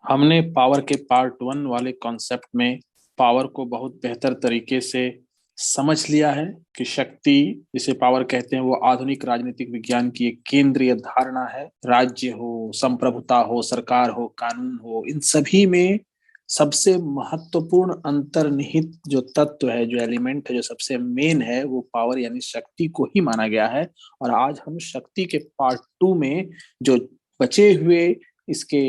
हमने पावर के part one वाले कॉन्सेप्ट में पावर को बहुत बेहतर तरीके से समझ लिया है कि शक्ति जिसे पावर कहते हैं वो आधुनिक राजनीतिक विज्ञान की एक केंद्रीय धारणा है। राज्य हो, संप्रभुता हो, सरकार हो, कानून हो, इन सभी में सबसे महत्वपूर्ण अंतर्निहित जो तत्व है, जो एलिमेंट है, जो सबसे मेन है, वो पावर यानी शक्ति को ही माना गया है। और आज हम शक्ति के पार्ट टू में जो बचे हुए इसके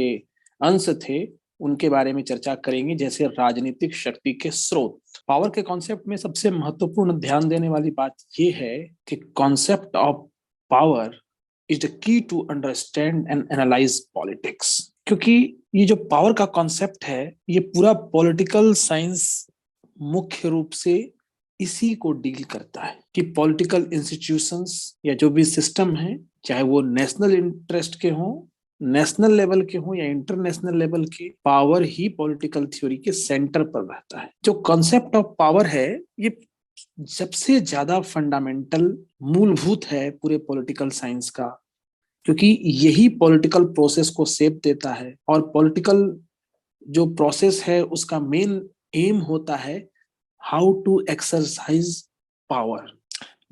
अंश थे उनके बारे में चर्चा करेंगे, जैसे राजनीतिक शक्ति के स्रोत। पावर के कॉन्सेप्ट में सबसे महत्वपूर्ण ध्यान देने वाली बात यह है कि concept of power is the key to understand and analyse politics. क्योंकि ये जो पावर का कॉन्सेप्ट है, ये पूरा पॉलिटिकल साइंस मुख्य रूप से इसी को डील करता है कि पॉलिटिकल इंस्टीट्यूशंस या जो भी सिस्टम है, चाहे वो नेशनल इंटरेस्ट के हों, नेशनल लेवल के हो या इंटरनेशनल लेवल के, पावर ही पॉलिटिकल थ्योरी के सेंटर पर रहता है। जो कॉन्सेप्ट ऑफ पावर है, ये सबसे ज्यादा फंडामेंटल, मूलभूत है पूरे पॉलिटिकल साइंस का, क्योंकि यही पॉलिटिकल प्रोसेस को शेप देता है। और पॉलिटिकल जो प्रोसेस है उसका मेन एम होता है हाउ टू एक्सरसाइज पावर।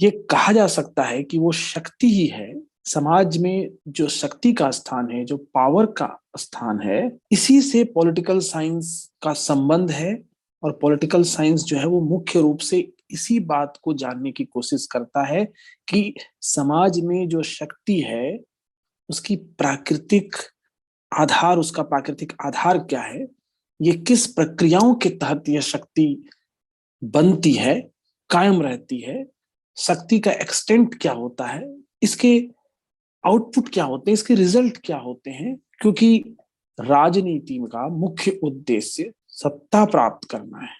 ये कहा जा सकता है कि वो शक्ति ही है समाज में, जो शक्ति का स्थान है, जो पावर का स्थान है, इसी से पॉलिटिकल साइंस का संबंध है। और पॉलिटिकल साइंस जो है वो मुख्य रूप से इसी बात को जानने की कोशिश करता है कि समाज में जो शक्ति है उसकी प्राकृतिक आधार, उसका प्राकृतिक आधार क्या है, ये किस प्रक्रियाओं के तहत यह शक्ति बनती है, कायम रहती है, शक्ति का एक्सटेंट क्या होता है, इसके आउटपुट क्या होते हैं, इसके रिजल्ट क्या होते हैं। क्योंकि राजनीति का मुख्य उद्देश्य सत्ता प्राप्त करना है,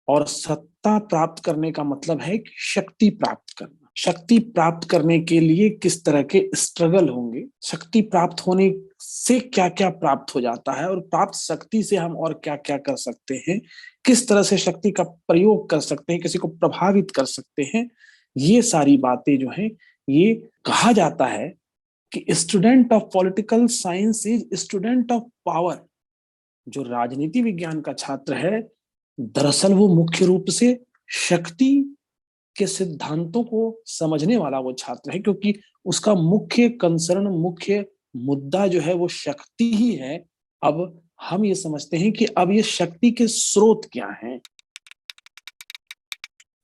और सत्ता प्राप्त करने का मतलब है कि शक्ति प्राप्त करना। शक्ति प्राप्त करने के लिए किस तरह के स्ट्रगल होंगे, शक्ति प्राप्त होने से क्या क्या प्राप्त हो जाता है, और प्राप्त शक्ति से हम और क्या क्या कर सकते हैं, किस तरह से शक्ति का प्रयोग कर सकते हैं, किसी को प्रभावित कर सकते हैं। ये सारी बातें जो हैं, ये कहा जाता है कि student of political science is student of power. जो राजनीति विज्ञान का छात्र है, दरअसल वो मुख्य रूप से शक्ति के सिद्धांतों को समझने वाला वो छात्र है, क्योंकि उसका मुख्य कंसर्न, मुख्य मुद्दा जो है वो शक्ति ही है। अब हम ये समझते हैं कि अब ये शक्ति के स्रोत क्या हैं।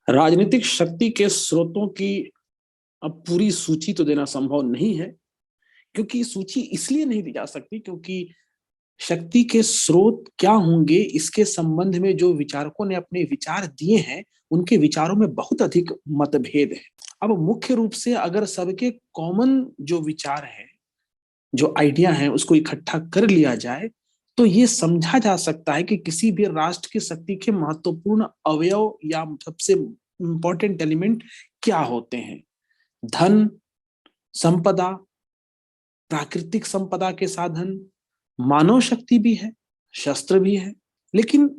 राजनीतिक शक्ति के स्रोतों की अब पूरी सूची तो देना संभव नहीं है, क्योंकि सूची इसलिए नहीं दी जा सकती क्योंकि शक्ति के स्रोत क्या होंगे इसके संबंध में जो विचारकों ने अपने विचार दिए हैं, उनके विचारों में बहुत अधिक मतभेद है। अब मुख्य रूप से अगर सबके कॉमन जो विचार है, जो आइडिया है, उसको इकट्ठा कर लिया जाए तो ये समझा जा सकता है कि किसी भी राष्ट्र की शक्ति के महत्वपूर्ण अवयव या सबसे इंपॉर्टेंट एलिमेंट क्या होते हैं। धन, संपदा, प्राकृतिक संपदा के साधन, मानव शक्ति भी है, शस्त्र भी है। लेकिन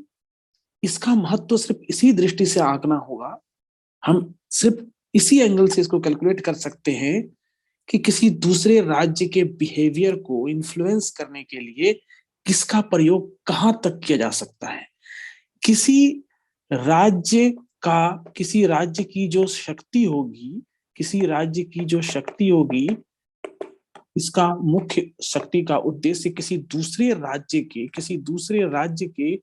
इसका महत्व सिर्फ इसी दृष्टि से आंकना होगा, हम सिर्फ इसी एंगल से इसको कैलकुलेट कर सकते हैं कि किसी दूसरे राज्य के बिहेवियर को इन्फ्लुएंस करने के लिए किसका प्रयोग कहां तक किया जा सकता है। किसी राज्य का, किसी राज्य की जो शक्ति होगी, किसी राज्य की जो शक्ति होगी, इसका मुख्य शक्ति का उद्देश्य किसी दूसरे राज्य के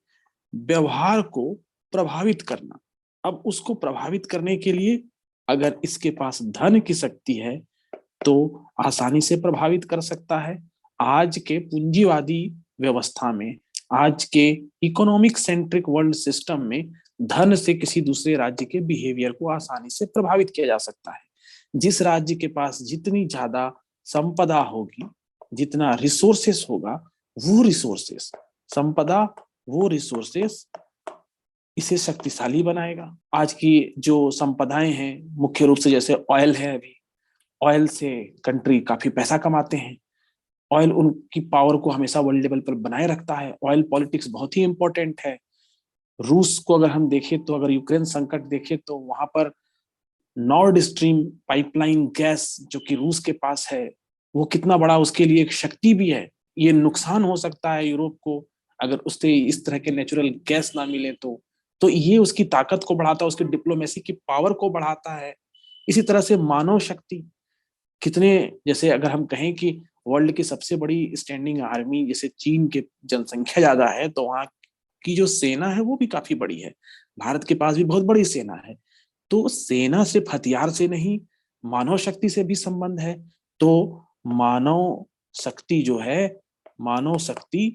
व्यवहार को प्रभावित करना। अब उसको प्रभावित करने के लिए अगर इसके पास धन की शक्ति है तो आसानी से प्रभावित कर सकता है। आज के पूंजीवादी व्यवस्था में, आज के इकोनॉमिक सेंट्रिक वर्ल्ड सिस्टम में धन से किसी दूसरे राज्य के बिहेवियर को आसानी से प्रभावित किया जा सकता है। जिस राज्य के पास जितनी ज्यादा संपदा होगी, जितना रिसोर्सेस होगा, वो रिसोर्सेस, संपदा, वो रिसोर्सेस इसे शक्तिशाली बनाएगा। आज की जो संपदाएं हैं, मुख्य रूप से जैसे ऑयल है, अभी ऑयल से कंट्री काफी पैसा कमाते हैं। ऑयल उनकी पावर को हमेशा वर्ल्ड लेवल पर बनाए रखता है। ऑयल पॉलिटिक्स बहुत ही इंपॉर्टेंट है। रूस को अगर हम देखें तो, अगर यूक्रेन संकट देखें तो वहां पर नॉर्ड स्ट्रीम पाइपलाइन गैस जो कि रूस के पास है, वो कितना बड़ा उसके लिए एक शक्ति भी है। ये नुकसान हो सकता है यूरोप को अगर उससे इस तरह के नेचुरल गैस ना मिले तो ये उसकी ताकत को बढ़ाता है, उसकी डिप्लोमेसी की पावर को बढ़ाता है। इसी तरह से मानव शक्ति कितने, जैसे अगर हम कहें कि वर्ल्ड की सबसे बड़ी स्टैंडिंग आर्मी जैसे चीन के जनसंख्या ज्यादा है, तो वहां की जो सेना है वो भी काफी बड़ी है। भारत के पास भी बहुत बड़ी सेना है। तो सेना सिर्फ हथियार से नहीं, मानव शक्ति से भी संबंध है। तो मानव शक्ति जो है, मानव शक्ति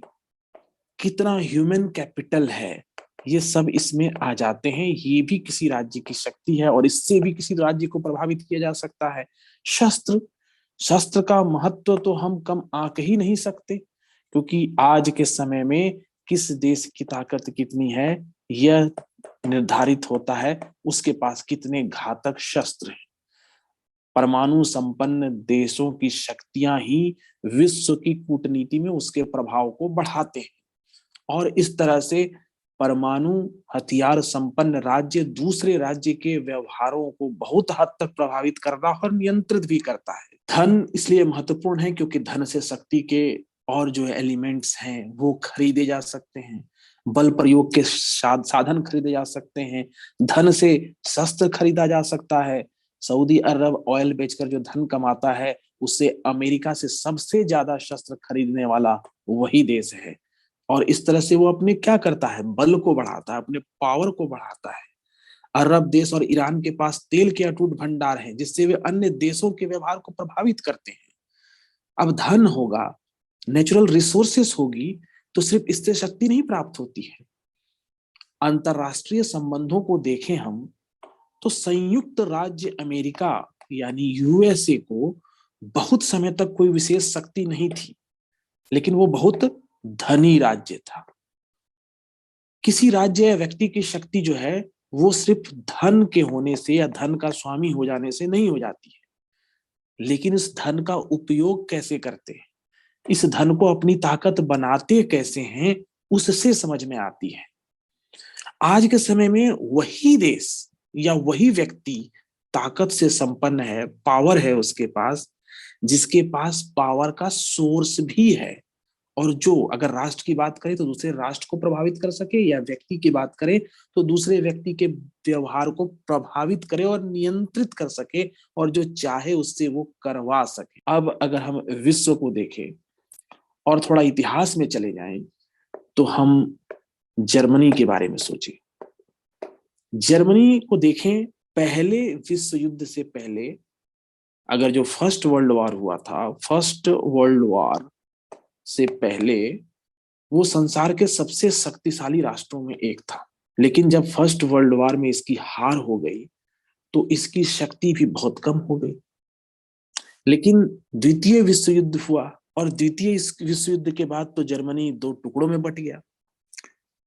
कितना ह्यूमन कैपिटल है, ये सब इसमें आ जाते हैं। ये भी किसी राज्य की शक्ति है और इससे भी किसी राज्य को प्रभावित किया जा सकता है। शस्त्र, शस्त्र का महत्व तो हम कम आंक ही नहीं सकते, क्योंकि आज के समय में किस देश की ताकत कितनी है यह निर्धारित होता है उसके पास कितने घातक शस्त्र हैं। परमाणु संपन्न देशों की शक्तियां ही विश्व की कूटनीति में उसके प्रभाव को बढ़ाते हैं, और इस तरह से परमाणु हथियार संपन्न राज्य दूसरे राज्य के व्यवहारों को बहुत हद तक प्रभावित करता और नियंत्रित भी करता है। धन इसलिए महत्वपूर्ण है क्योंकि धन से शक्ति के और जो एलिमेंट्स हैं वो खरीदे जा सकते हैं, बल प्रयोग के साधन खरीदे जा सकते हैं, धन से शस्त्र खरीदा जा सकता है। सऊदी अरब ऑयल बेचकर जो धन कमाता है उससे अमेरिका से सबसे ज्यादा शस्त्र खरीदने वाला वही देश है। और इस तरह से वो अपने क्या करता है, बल को बढ़ाता है, अपने पावर को बढ़ाता है। अरब देश और ईरान के पास तेल के अटूट भंडार हैं जिससे वे अन्य देशों के व्यवहार को प्रभावित करते हैं। अब धन होगा, नेचुरल रिसोर्सेस होगी, तो सिर्फ इससे शक्ति नहीं प्राप्त होती है। अंतरराष्ट्रीय संबंधों को देखें हम तो संयुक्त राज्य अमेरिका यानी यूएसए को बहुत समय तक कोई विशेष शक्ति नहीं थी, लेकिन वो बहुत धनी राज्य था। किसी राज्य या व्यक्ति की शक्ति जो है वो सिर्फ धन के होने से या धन का स्वामी हो जाने से नहीं हो जाती है, लेकिन इस धन का उपयोग कैसे करते हैं, इस धन को अपनी ताकत बनाते कैसे हैं, उससे समझ में आती है। आज के समय में वही देश या वही व्यक्ति ताकत से संपन्न है, पावर है उसके पास, जिसके पास पावर का सोर्स भी है, और जो अगर राष्ट्र की बात करें तो दूसरे राष्ट्र को प्रभावित कर सके, या व्यक्ति की बात करें तो दूसरे व्यक्ति के व्यवहार को प्रभावित करे और नियंत्रित कर सके, और जो चाहे उससे वो करवा सके। अब अगर हम विश्व को देखें और थोड़ा इतिहास में चले जाएं तो हम जर्मनी के बारे में सोचें। जर्मनी को देखें, पहले विश्व युद्ध से पहले अगर जो फर्स्ट वर्ल्ड वॉर हुआ था, फर्स्ट वर्ल्ड वॉर से पहले वो संसार के सबसे शक्तिशाली राष्ट्रों में एक था। लेकिन जब फर्स्ट वर्ल्ड वॉर में इसकी हार हो गई तो इसकी शक्ति भी बहुत कम हो गई। लेकिन द्वितीय विश्व युद्ध हुआ, और द्वितीय विश्व युद्ध के बाद तो जर्मनी दो टुकड़ों में बट गया।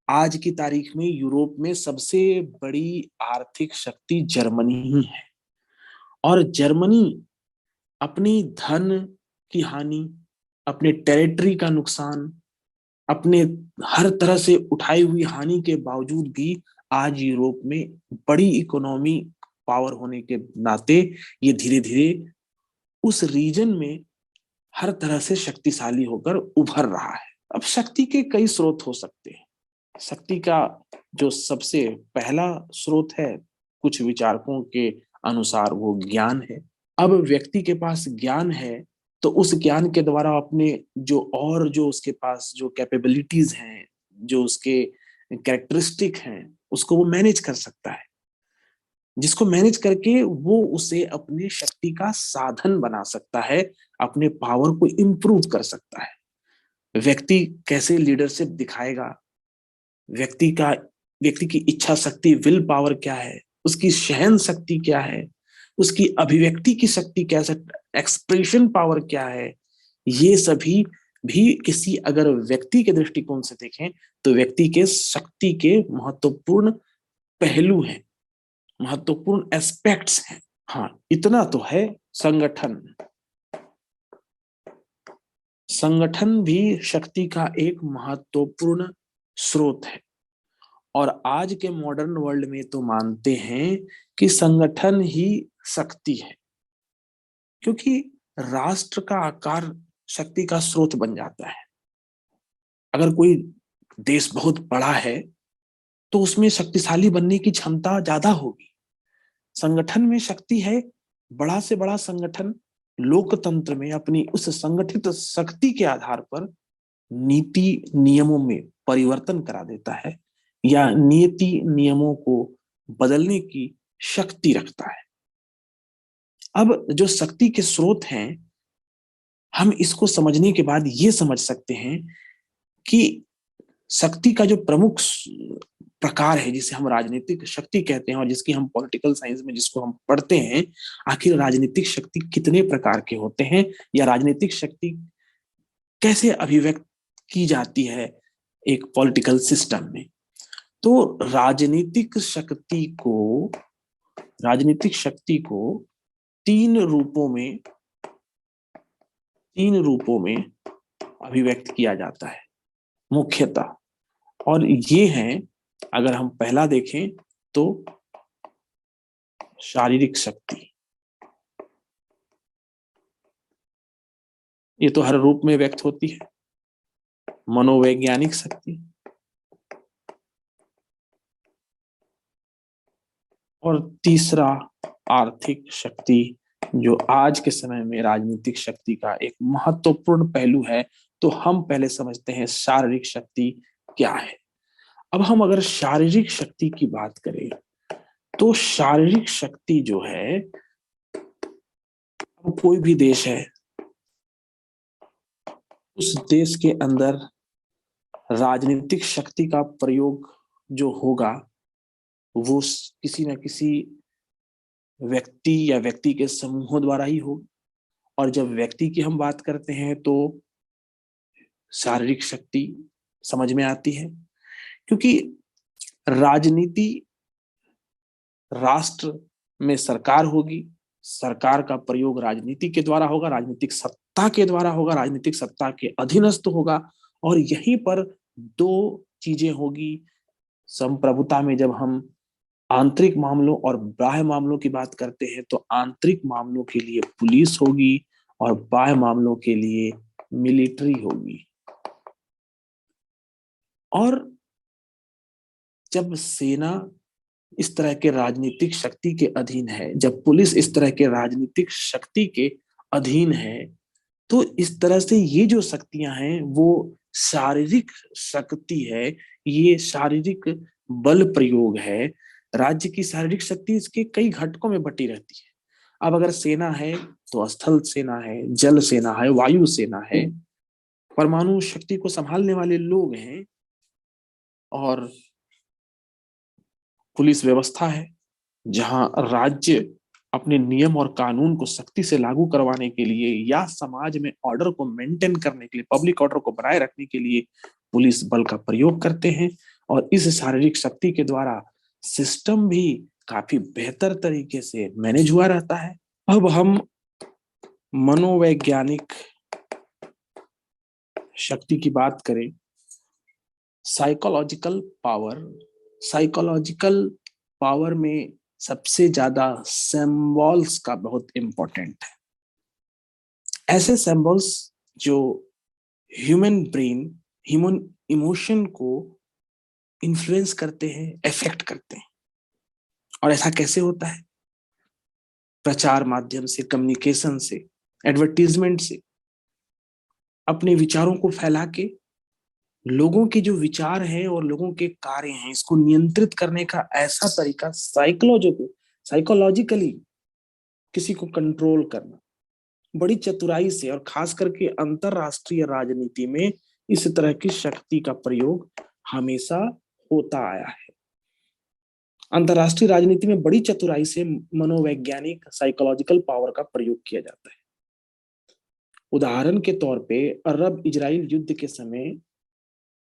आज की तारीख में यूरोप में सबसे बड़ी आर्थिक शक्ति जर्मनी ही है, और जर्मनी अपनी धन की हानि, अपने टेरिटरी का नुकसान, अपने हर तरह से उठाई हुई हानि के बावजूद भी आज यूरोप में बड़ी इकोनॉमी पावर होने के नाते ये धीरे धीरे उस रीजन में हर तरह से शक्तिशाली होकर उभर रहा है। अब शक्ति के कई स्रोत हो सकते हैं। शक्ति का जो सबसे पहला स्रोत है कुछ विचारकों के अनुसार वो ज्ञान है। अब व्यक्ति के पास ज्ञान है तो उस ज्ञान के द्वारा अपने जो उसके पास जो कैपेबिलिटीज हैं, जो उसके कैरेक्टरिस्टिक हैं, उसको वो मैनेज कर सकता है, जिसको मैनेज करके वो उसे अपने शक्ति का साधन बना सकता है, अपने पावर को इंप्रूव कर सकता है। व्यक्ति कैसे लीडरशिप दिखाएगा, व्यक्ति की इच्छा शक्ति, विल पावर क्या है, उसकी सहन शक्ति क्या है, उसकी अभिव्यक्ति की शक्ति क्या है, एक्सप्रेशन पावर क्या है, ये सभी भी किसी अगर व्यक्ति के दृष्टिकोण से देखें तो व्यक्ति के शक्ति के महत्वपूर्ण पहलू हैं, महत्वपूर्ण एस्पेक्ट्स हैं। हाँ, इतना तो है। संगठन, संगठन भी शक्ति का एक महत्वपूर्ण स्रोत है, और आज के मॉडर्न वर्ल्ड में तो मानते हैं कि संगठन ही शक्ति है, क्योंकि राष्ट्र का आकार शक्ति का स्रोत बन जाता है। अगर कोई देश बहुत बड़ा है तो उसमें शक्तिशाली बनने की क्षमता ज्यादा होगी। संगठन में शक्ति है, बड़ा से बड़ा संगठन लोकतंत्र में अपनी उस संगठित शक्ति के आधार पर नीति नियमों में परिवर्तन करा देता है या नीति नियमों को बदलने की शक्ति रखता है। अब जो शक्ति के स्रोत हैं, हम इसको समझने के बाद ये समझ सकते हैं कि शक्ति का जो प्रमुख प्रकार है जिसे हम राजनीतिक शक्ति कहते हैं और जिसकी हम पॉलिटिकल साइंस में जिसको हम पढ़ते हैं, आखिर राजनीतिक शक्ति कितने प्रकार के होते हैं या राजनीतिक शक्ति कैसे अभिव्यक्त की जाती है एक पॉलिटिकल सिस्टम में। तो राजनीतिक शक्ति को तीन रूपों में अभिव्यक्त किया जाता है मुख्यतः, और ये हैं, अगर हम पहला देखें तो शारीरिक शक्ति। ये तो हर रूप में व्यक्त होती है। मनोवैज्ञानिक शक्ति और तीसरा आर्थिक शक्ति, जो आज के समय में राजनीतिक शक्ति का एक महत्वपूर्ण पहलू है। तो हम पहले समझते हैं शारीरिक शक्ति क्या है। अब हम अगर शारीरिक शक्ति की बात करें तो शारीरिक शक्ति जो है, अब कोई भी देश है, उस देश के अंदर राजनीतिक शक्ति का प्रयोग जो होगा वो किसी न किसी व्यक्ति या व्यक्ति के समूहों द्वारा ही होगा। और जब व्यक्ति की हम बात करते हैं तो शारीरिक शक्ति समझ में आती है, क्योंकि राजनीति, राष्ट्र में सरकार होगी, सरकार का प्रयोग राजनीति के द्वारा होगा, राजनीतिक सत्ता के द्वारा होगा, राजनीतिक सत्ता के अधीनस्थ होगा। और यहीं पर दो चीजें होगी संप्रभुता में। जब हम आंतरिक मामलों और बाह्य मामलों की बात करते हैं तो आंतरिक मामलों के लिए पुलिस होगी और बाह्य मामलों के लिए मिलिट्री होगी। और जब सेना इस तरह के राजनीतिक शक्ति के अधीन है, जब पुलिस इस तरह के राजनीतिक शक्ति के अधीन है, तो इस तरह से ये जो शक्तियां हैं वो शारीरिक शक्ति है, ये शारीरिक बल प्रयोग है। राज्य की शारीरिक शक्ति इसके कई घटकों में बटी रहती है। अब अगर सेना है तो स्थल सेना है, जल सेना है, वायु सेना है, परमाणु शक्ति को संभालने वाले लोग हैं, और पुलिस व्यवस्था है जहां राज्य अपने नियम और कानून को सख्ती से लागू करवाने के लिए या समाज में ऑर्डर को मेंटेन करने के लिए, पब्लिक ऑर्डर को बनाए रखने के लिए पुलिस बल का प्रयोग करते हैं। और इस शारीरिक शक्ति के द्वारा सिस्टम भी काफी बेहतर तरीके से मैनेज हुआ रहता है। अब हम मनोवैज्ञानिक शक्ति की बात करें, साइकोलॉजिकल पावर में सबसे ज्यादा सिंबल्स का बहुत इंपॉर्टेंट है। ऐसे सिंबल्स जो ह्यूमन ब्रेन, ह्यूमन इमोशन को इन्फ्लुएंस करते हैं, अफेक्ट करते हैं। और ऐसा कैसे होता है? प्रचार माध्यम से, कम्युनिकेशन से, एडवर्टीजमेंट से अपने विचारों को फैला के लोगों के जो विचार हैं और लोगों के कार्य हैं इसको नियंत्रित करने का ऐसा तरीका, साइकोलॉजिकली किसी को कंट्रोल करना बड़ी चतुराई से, और खास करके अंतरराष्ट्रीय राजनीति में इस तरह की शक्ति का प्रयोग हमेशा होता आया है। अंतरराष्ट्रीय राजनीति में बड़ी चतुराई से मनोवैज्ञानिक साइकोलॉजिकल पावर का प्रयोग किया जाता है। उदाहरण के तौर पे अरब इजराइल युद्ध के समय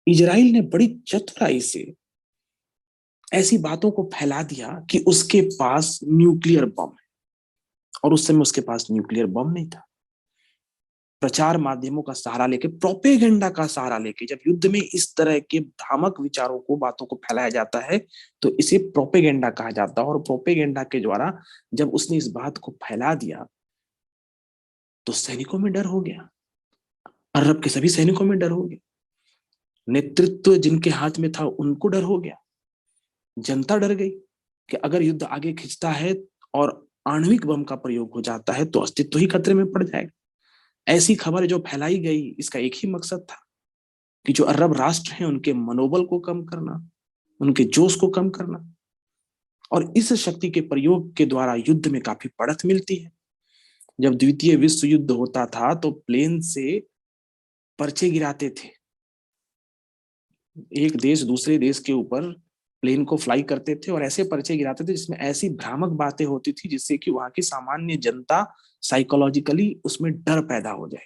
इजराइल ने बड़ी चतुराई से ऐसी बातों को फैला दिया कि उसके पास न्यूक्लियर बम है, और उस समय उसके पास न्यूक्लियर बम नहीं था। प्रचार माध्यमों का सहारा लेके, प्रोपेगेंडा का सहारा लेके जब युद्ध में इस तरह के भ्रामक विचारों को, बातों को फैलाया जाता है तो इसे प्रोपेगेंडा कहा जाता है। और प्रोपेगेंडा के द्वारा जब उसने इस बात को फैला दिया तो सैनिकों में डर हो गया। अरब के सभी सैनिकों में डर हो गया, नेतृत्व जिनके हाथ में था उनको डर हो गया, जनता डर गई कि अगर युद्ध आगे खिंचता है और आणविक बम का प्रयोग हो जाता है तो अस्तित्व ही खतरे में पड़ जाएगा। ऐसी खबर जो फैलाई गई, इसका एक ही मकसद था कि जो अरब राष्ट्र हैं उनके मनोबल को कम करना, उनके जोश को कम करना। और इस शक्ति के प्रयोग के द्वारा युद्ध में काफी बढ़त मिलती है। जब द्वितीय विश्व युद्ध होता था तो प्लेन से पर्चे गिराते थे, एक देश दूसरे देश के ऊपर प्लेन को फ्लाई करते थे और ऐसे पर्चे गिराते थे जिसमें ऐसी भ्रामक बातें होती थी जिससे कि वहां की सामान्य जनता साइकोलॉजिकली उसमें डर पैदा हो जाए।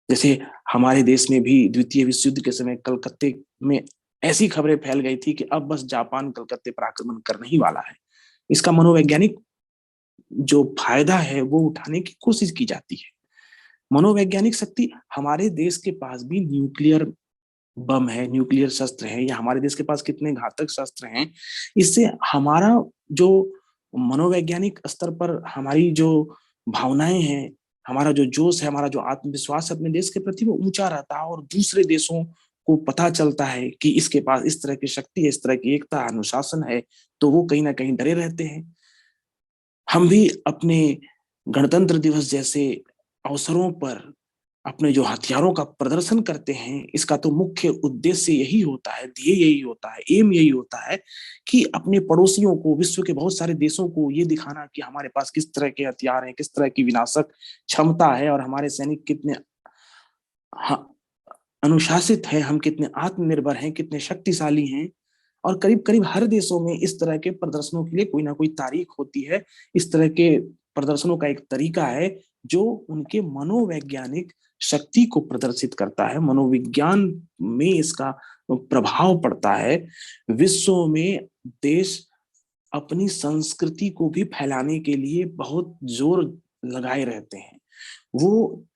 जैसे हमारे देश में भी द्वितीय विश्व युद्ध के समय कलकत्ते में ऐसी खबरें फैल गई थी कि अब बस जापान कलकत्ते पर आक्रमण करने ही वाला है। इसका मनोवैज्ञानिक जो फायदा है वो उठाने की कोशिश की जाती है। मनोवैज्ञानिक शक्ति, हमारे देश के पास भी न्यूक्लियर बम है, न्यूक्लियर शस्त्र है, या हमारे देश के पास कितने घातक शस्त्र हैं, इससे हमारा जो मनोवैज्ञानिक स्तर पर हमारी जो भावनाएं हैं, हमारा जो जोश है, हमारा जो आत्मविश्वास है अपने देश के प्रति वो ऊंचा रहता है और दूसरे देशों को पता चलता है कि इसके पास इस तरह की शक्ति है, इस तरह की एकता, अनुशासन है, तो वो कहीं ना कहीं डरे रहते हैं। हम भी अपने गणतंत्र दिवस जैसे अवसरों पर अपने जो हथियारों का प्रदर्शन करते हैं, इसका तो मुख्य उद्देश्य यही होता है, ध्येय यही होता है, एम यही होता है कि अपने पड़ोसियों को, विश्व के बहुत सारे देशों को ये दिखाना कि हमारे पास किस तरह के हथियार हैं, किस तरह की विनाशक क्षमता है और हमारे सैनिक कितने अनुशासित है, हम कितने आत्मनिर्भर हैं, कितने शक्तिशाली हैं। और करीब करीब हर देशों में इस तरह के प्रदर्शनों के लिए कोई ना कोई तारीख होती है। इस तरह के प्रदर्शनों का एक तरीका है जो उनके मनोवैज्ञानिक शक्ति को प्रदर्शित करता है, मनोविज्ञान में इसका प्रभाव पड़ता है। विश्व में देश अपनी संस्कृति को भी फैलाने के लिए बहुत जोर लगाए रहते हैं। वो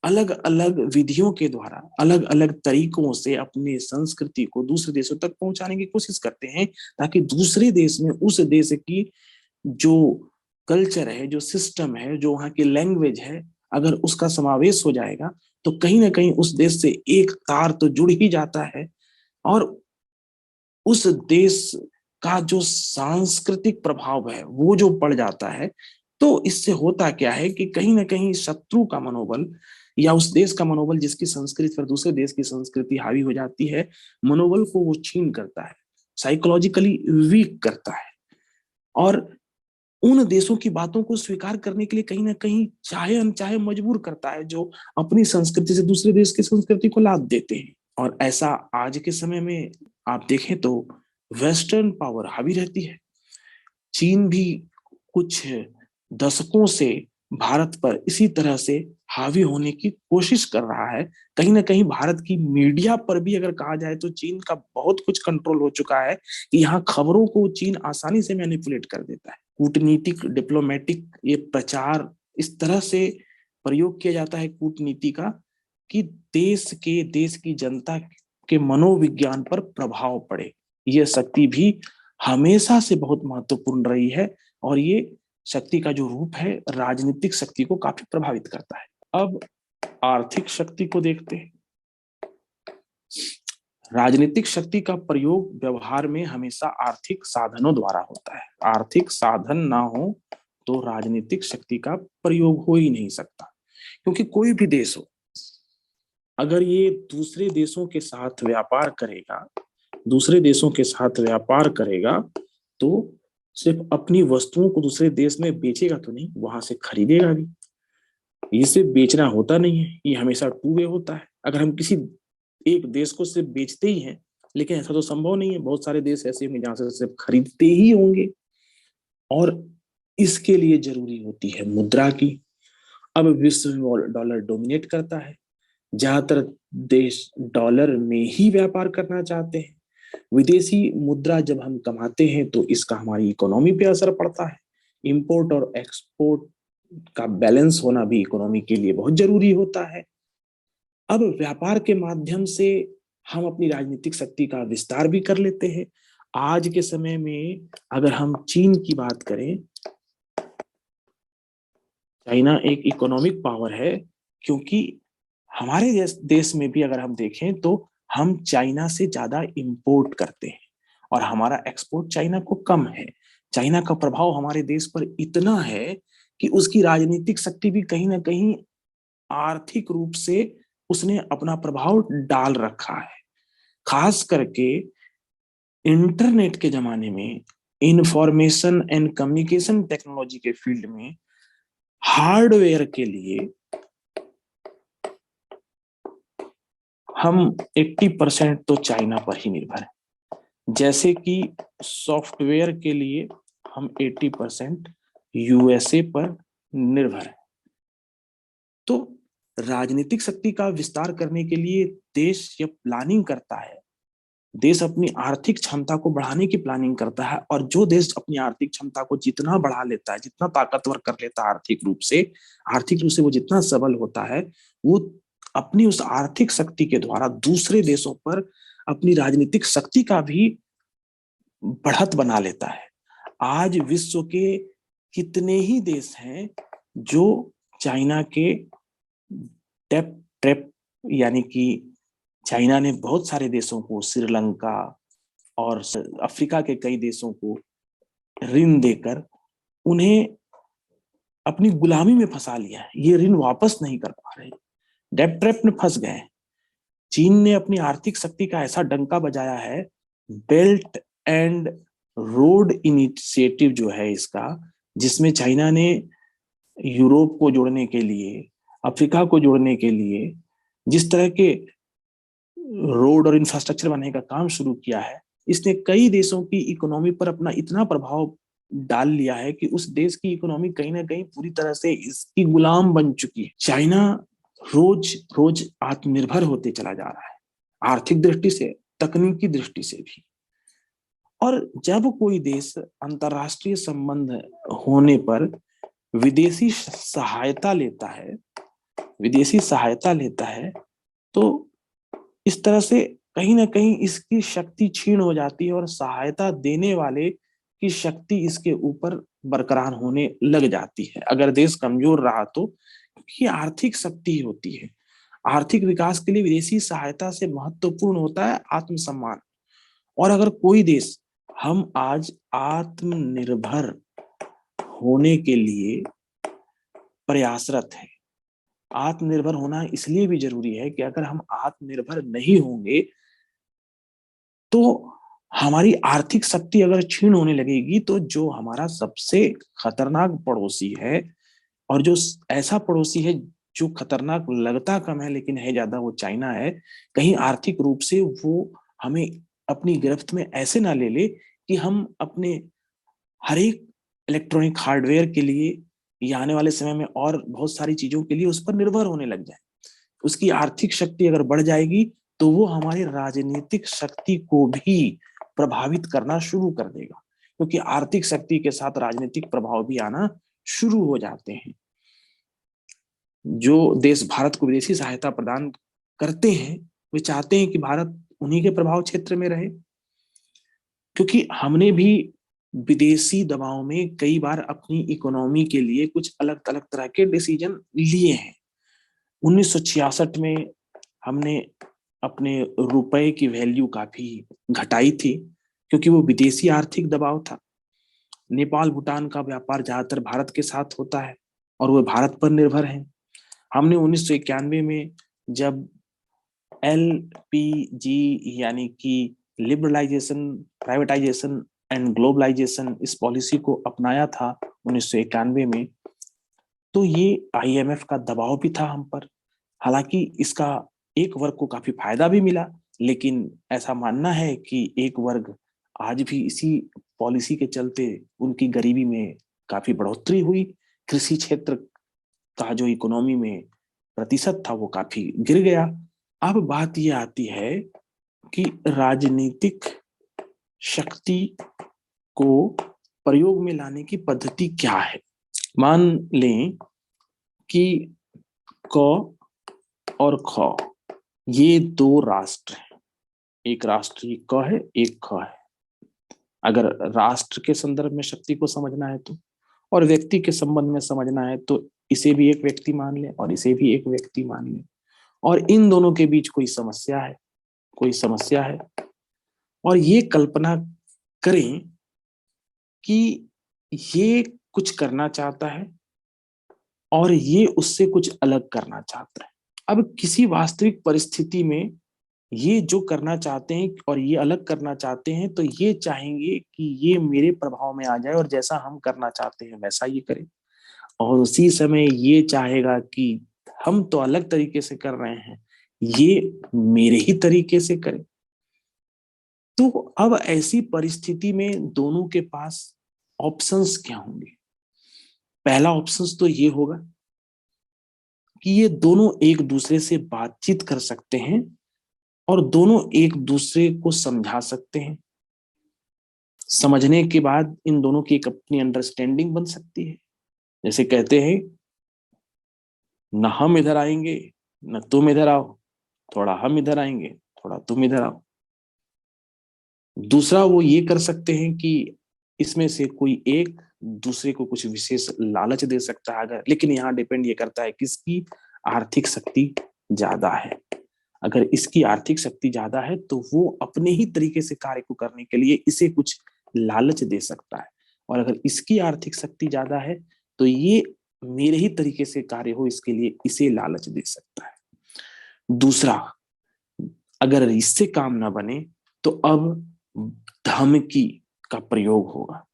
अलग अलग विधियों के द्वारा, अलग अलग तरीकों से अपने संस्कृति को दूसरे देशों तक पहुंचाने की कोशिश करते हैं, ताकि दूसरे देश में उस देश की जो कल्चर है, जो सिस्टम है, जो वहाँ की लैंग्वेज है, अगर उसका समावेश हो जाएगा तो कहीं ना कहीं उस देश से एक तार तो जुड़ ही जाता है और उस देश का जो सांस्कृतिक प्रभाव है वो जो पड़ जाता है। तो इससे होता क्या है कि कहीं ना कहीं शत्रु का मनोबल या उस देश का मनोबल जिसकी संस्कृति पर दूसरे देश की संस्कृति हावी हो जाती है, मनोबल को वो छीन करता है, साइकोलॉजिकली वीक करता है और उन देशों की बातों को स्वीकार करने के लिए कहीं ना कहीं चाहे अनचाहे मजबूर करता है, जो अपनी संस्कृति से दूसरे देश की संस्कृति को लाद देते हैं। और ऐसा आज के समय में आप देखें तो वेस्टर्न पावर हावी रहती है। चीन भी कुछ दशकों से भारत पर इसी तरह से हावी होने की कोशिश कर रहा है। कहीं ना कहीं भारत की मीडिया पर भी अगर कहा जाए तो चीन का बहुत कुछ कंट्रोल हो चुका है कि यहाँ खबरों को चीन आसानी से मैनिपुलेट कर देता है। कूटनीतिक, डिप्लोमेटिक ये प्रचार इस तरह से प्रयोग किया जाता है कूटनीति का कि देश की जनता के मनोविज्ञान पर प्रभाव पड़े। ये शक्ति भी हमेशा से बहुत महत्वपूर्ण रही है और ये शक्ति का जो रूप है राजनीतिक शक्ति को काफी प्रभावित करता है। अब आर्थिक शक्ति को देखते हैं। राजनीतिक शक्ति का प्रयोग व्यवहार में हमेशा आर्थिक साधनों द्वारा होता है। आर्थिक साधन ना हो तो राजनीतिक शक्ति का प्रयोग हो ही नहीं सकता, क्योंकि कोई भी देश हो अगर ये दूसरे देशों के साथ व्यापार करेगा, दूसरे देशों के साथ व्यापार करेगा तो सिर्फ अपनी वस्तुओं को दूसरे देश में बेचेगा तो नहीं, वहां से खरीदेगा भी। ये सिर्फ बेचना होता नहीं है, ये हमेशा टू वे होता है। अगर हम किसी एक देश को सिर्फ बेचते ही हैं, लेकिन ऐसा तो संभव नहीं है, बहुत सारे देश ऐसे होंगे जहां से सिर्फ खरीदते ही होंगे और इसके लिए जरूरी होती है मुद्रा की। अब विश्व में डॉलर डोमिनेट करता है, ज्यादातर देश डॉलर में ही व्यापार करना चाहते हैं। विदेशी मुद्रा जब हम कमाते हैं तो इसका हमारी इकोनॉमी पे असर पड़ता है। इंपोर्ट और एक्सपोर्ट का बैलेंस होना भी इकोनॉमी के लिए बहुत जरूरी होता है। अब व्यापार के माध्यम से हम अपनी राजनीतिक शक्ति का विस्तार भी कर लेते हैं। आज के समय में अगर हम चीन की बात करें, चाइना एक इकोनॉमिक पावर है क्योंकि हमारे देश में भी अगर हम देखें तो हम चाइना से ज्यादा इंपोर्ट करते हैं और हमारा एक्सपोर्ट चाइना को कम है। चाइना का प्रभाव हमारे देश पर इतना है कि उसकी राजनीतिक शक्ति भी कहीं ना कहीं आर्थिक रूप से उसने अपना प्रभाव डाल रखा है। खास करके इंटरनेट के जमाने में, इंफॉर्मेशन एंड कम्युनिकेशन टेक्नोलॉजी के फील्ड में हार्डवेयर के लिए हम 80% तो चाइना पर ही निर्भर है। जैसे कि सॉफ्टवेयर के लिए हम 80% यूएसए पर निर्भर है। तो राजनीतिक शक्ति का विस्तार करने के लिए देश जब प्लानिंग करता है, देश अपनी आर्थिक क्षमता को बढ़ाने की प्लानिंग करता है, और जो देश अपनी आर्थिक क्षमता को जितना बढ़ा लेता है, जितना ताकतवर कर लेता है आर्थिक रूप से वो जितना सबल होता है, वो अपनी उस आर्थिक शक्ति के द्वारा दूसरे देशों पर अपनी राजनीतिक शक्ति का भी बढ़त बना लेता है। आज विश्व के कितने ही देश हैं जो चाइना के टेप ट्रेप यानी कि चाइना ने बहुत सारे देशों को, श्रीलंका और अफ्रीका के कई देशों को ऋण देकर उन्हें अपनी गुलामी में फंसा लिया है। ये ऋण वापस नहीं कर पा रहे, डेट ट्रैप में फंस गए। चीन ने अपनी आर्थिक शक्ति का ऐसा डंका बजाया है, बेल्ट एंड रोड इनिशिएटिव जो है इसका, जिसमें चाइना ने यूरोप को जोड़ने के लिए, अफ्रीका को जोड़ने के लिए जिस तरह के रोड और इंफ्रास्ट्रक्चर बनाने का काम शुरू किया है, इसने कई देशों की इकोनॉमी पर अपना इतना प्रभाव डाल लिया है कि उस देश की इकोनॉमी कहीं ना कहीं पूरी तरह से इसकी गुलाम बन चुकी है। चाइना रोज रोज आत्मनिर्भर होते चला जा रहा है, आर्थिक दृष्टि से, तकनीकी दृष्टि से भी। और जब कोई देश अंतरराष्ट्रीय संबंध होने पर विदेशी सहायता लेता है तो इस तरह से कहीं ना कहीं इसकी शक्ति क्षीण हो जाती है और सहायता देने वाले की शक्ति इसके ऊपर बरकरार होने लग जाती है। अगर देश कमजोर रहा तो, क्योंकि आर्थिक शक्ति होती है, आर्थिक विकास के लिए विदेशी सहायता से महत्वपूर्ण होता है आत्मसम्मान। और अगर कोई देश, हम आज आत्मनिर्भर होने के लिए प्रयासरत है। आत्मनिर्भर होना इसलिए भी जरूरी है कि अगर हम आत्मनिर्भर नहीं होंगे तो हमारी आर्थिक शक्ति अगर क्षीण होने लगेगी, तो जो हमारा सबसे खतरनाक पड़ोसी है, और जो ऐसा पड़ोसी है जो खतरनाक लगता कम है लेकिन है ज्यादा, वो चाइना है। कहीं आर्थिक रूप से वो हमें अपनी गिरफ्त में ऐसे ना ले ले कि हम अपने हर एक इलेक्ट्रॉनिक हार्डवेयर के लिए या आने वाले समय में और बहुत सारी चीजों के लिए उस पर निर्भर होने लग जाए। उसकी आर्थिक शक्ति अगर बढ़ जाएगी तो वो हमारी राजनीतिक शक्ति को भी प्रभावित करना शुरू कर देगा, क्योंकि आर्थिक शक्ति के साथ राजनीतिक प्रभाव भी आना शुरू हो जाते हैं। जो देश भारत को विदेशी सहायता प्रदान करते हैं, वे चाहते हैं कि भारत उन्हीं के प्रभाव क्षेत्र में रहे, क्योंकि हमने भी विदेशी दबाव में कई बार अपनी इकोनॉमी के लिए कुछ अलग अलग तरह के डिसीजन लिए हैं। 1966 में हमने अपने रुपए की वैल्यू काफी घटाई थी, क्योंकि वो विदेशी आर्थिक दबाव था। नेपाल भूटान का व्यापार ज्यादातर भारत के साथ होता है और वो भारत पर निर्भर है। हमने 1991 में जब LPG यानी कि लिबरलाइजेशन, प्राइवेटाइजेशन एंड ग्लोबलाइजेशन, इस पॉलिसी को अपनाया था 1991 में, तो ये IMF का दबाव भी था हम पर। हालांकि इसका एक वर्ग को काफी फायदा भी मिला, लेकिन ऐसा मानना है कि एक वर्ग आज भी इसी पॉलिसी के चलते उनकी गरीबी में काफी बढ़ोतरी हुई। कृषि क्षेत्र का जो इकोनॉमी में प्रतिशत था वो काफी गिर गया। अब बात ये आती है कि राजनीतिक शक्ति को प्रयोग में लाने की पद्धति क्या है। मान लें कि क और ख ये दो राष्ट्र हैं, एक राष्ट्र क है, एक ख है। अगर राष्ट्र के संदर्भ में शक्ति को समझना है तो, और व्यक्ति के संबंध में समझना है तो, इसे भी एक व्यक्ति मान लें और इसे भी एक व्यक्ति मान लें। और इन दोनों के बीच कोई समस्या है, कोई समस्या है। और ये कल्पना करें कि ये कुछ करना चाहता है और ये उससे कुछ अलग करना चाहता है। अब किसी वास्तविक परिस्थिति में ये जो करना चाहते हैं और ये अलग करना चाहते हैं, तो ये चाहेंगे कि ये मेरे प्रभाव में आ जाए और जैसा हम करना चाहते हैं वैसा ये करे। और उसी समय ये चाहेगा कि हम तो अलग तरीके से कर रहे हैं, ये मेरे ही तरीके से करे। तो अब ऐसी परिस्थिति में दोनों के पास ऑप्शंस क्या होंगे? पहला ऑप्शंस तो ये होगा कि ये दोनों एक दूसरे से बातचीत कर सकते हैं और दोनों एक दूसरे को समझा सकते हैं। समझने के बाद इन दोनों की एक अपनी अंडरस्टैंडिंग बन सकती है। जैसे कहते हैं, न हम इधर आएंगे न तुम इधर आओ, थोड़ा हम इधर आएंगे थोड़ा तुम इधर आओ। दूसरा वो ये कर सकते हैं कि इसमें से कोई एक दूसरे को कुछ विशेष लालच दे सकता है, अगर, लेकिन यहाँ डिपेंड ये करता है किसकी आर्थिक शक्ति ज्यादा है। अगर इसकी आर्थिक शक्ति ज्यादा है तो वो अपने ही तरीके से कार्य को करने के लिए इसे कुछ लालच दे सकता है, और अगर इसकी आर्थिक शक्ति ज्यादा है तो ये मेरे ही तरीके से कार्य हो इसके लिए इसे लालच दे सकता है। दूसरा, अगर इससे काम ना बने तो अब धमकी का प्रयोग होगा,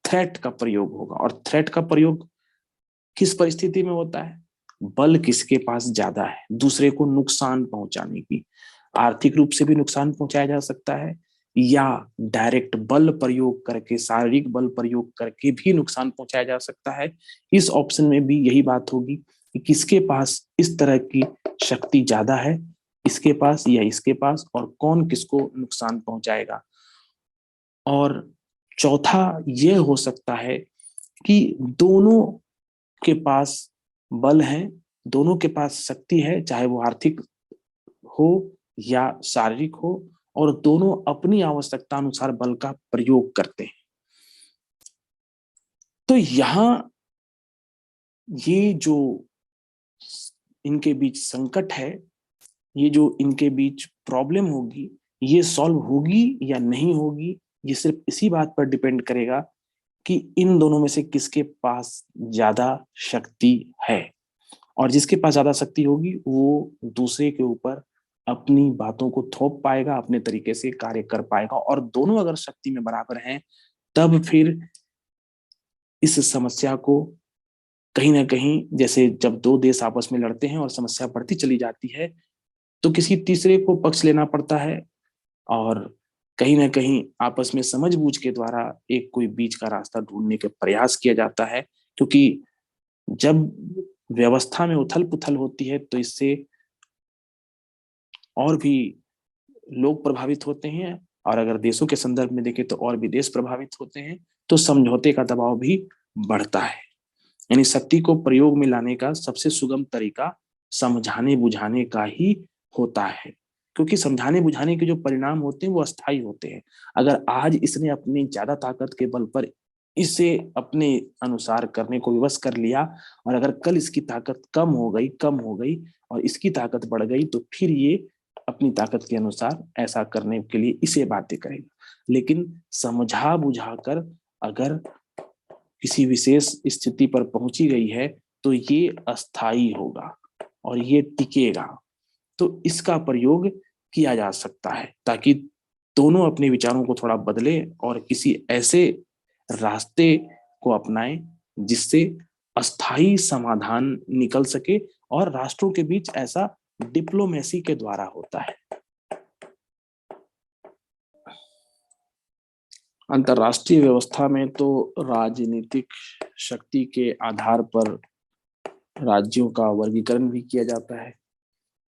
थ्रेट का प्रयोग होगा। और थ्रेट का प्रयोग किस परिस्थिति में होता है? बल किसके पास ज्यादा है दूसरे को नुकसान पहुंचाने की। आर्थिक रूप से भी नुकसान पहुंचाया जा सकता है या डायरेक्ट बल प्रयोग करके, शारीरिक बल प्रयोग करके भी नुकसान पहुंचाया जा सकता है। इस ऑप्शन में भी यही बात होगी कि किसके पास इस तरह की शक्ति ज्यादा है, इसके पास या इसके पास, और कौन किसको नुकसान पहुंचाएगा। और चौथा यह हो सकता है कि दोनों के पास बल है, दोनों के पास शक्ति है, चाहे वो आर्थिक हो या शारीरिक हो, और दोनों अपनी आवश्यकता अनुसार बल का प्रयोग करते हैं। तो यहां ये जो इनके बीच संकट है, ये जो इनके बीच प्रॉब्लम होगी, ये सॉल्व होगी या नहीं होगी, ये सिर्फ इसी बात पर डिपेंड करेगा कि इन दोनों में से किसके पास ज्यादा शक्ति है। और जिसके पास ज्यादा शक्ति होगी वो दूसरे के ऊपर अपनी बातों को थोप पाएगा, अपने तरीके से कार्य कर पाएगा। और दोनों अगर शक्ति में बराबर हैं तब फिर इस समस्या को कहीं ना कहीं, जैसे जब दो देश आपस में लड़ते हैं और समस्या बढ़ती चली जाती है तो किसी तीसरे को पक्ष लेना पड़ता है और कहीं ना कहीं आपस में समझ बूझ के द्वारा एक कोई बीच का रास्ता ढूंढने का प्रयास किया जाता है। क्योंकि जब व्यवस्था में उथल पुथल होती है तो इससे और भी लोग प्रभावित होते हैं, और अगर देशों के संदर्भ में देखें तो और भी देश प्रभावित होते हैं, तो समझौते का दबाव भी बढ़ता है। यानी शक्ति को प्रयोग में लाने का सबसे सुगम तरीका समझाने बुझाने का ही होता है, क्योंकि समझाने बुझाने के जो परिणाम होते हैं वो अस्थायी होते हैं। अगर आज इसने अपनी ज्यादा ताकत के बल पर इसे अपने अनुसार करने को विवश कर लिया, और अगर कल इसकी ताकत कम हो गई और इसकी ताकत बढ़ गई, तो फिर ये अपनी ताकत के अनुसार ऐसा करने के लिए इसे बाध्य करेगा। लेकिन समझा बुझाकर अगर किसी विशेष स्थिति पर पहुंची गई है तो ये अस्थायी होगा और ये टिकेगा। तो इसका प्रयोग किया जा सकता है ताकि दोनों अपने विचारों को थोड़ा बदले और किसी ऐसे रास्ते को अपनाएं जिससे अस्थायी समाधान निकल सके, और राष्ट्रों के बीच ऐसा डिप्लोमेसी के द्वारा होता है। अंतरराष्ट्रीय व्यवस्था में तो राजनीतिक शक्ति के आधार पर राज्यों का वर्गीकरण भी किया जाता है।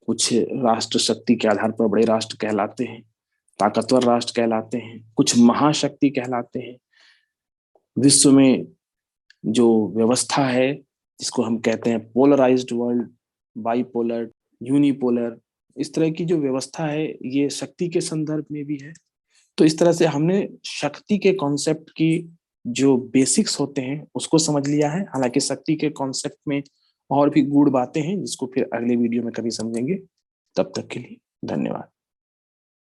कुछ राष्ट्र शक्ति के आधार पर बड़े राष्ट्र कहलाते हैं, ताकतवर राष्ट्र कहलाते हैं, कुछ महाशक्ति कहलाते हैं। विश्व में जो व्यवस्था है जिसको हम कहते हैं पोलराइज्ड वर्ल्ड, बाइपोलर, यूनिपोलर, इस तरह की जो व्यवस्था है ये शक्ति के संदर्भ में भी है। तो इस तरह से हमने शक्ति के कॉन्सेप्ट की जो बेसिक्स होते हैं उसको समझ लिया है। हालांकि शक्ति के कॉन्सेप्ट में और भी गूढ़ बातें हैं जिसको फिर अगले वीडियो में कभी समझेंगे। तब तक के लिए धन्यवाद।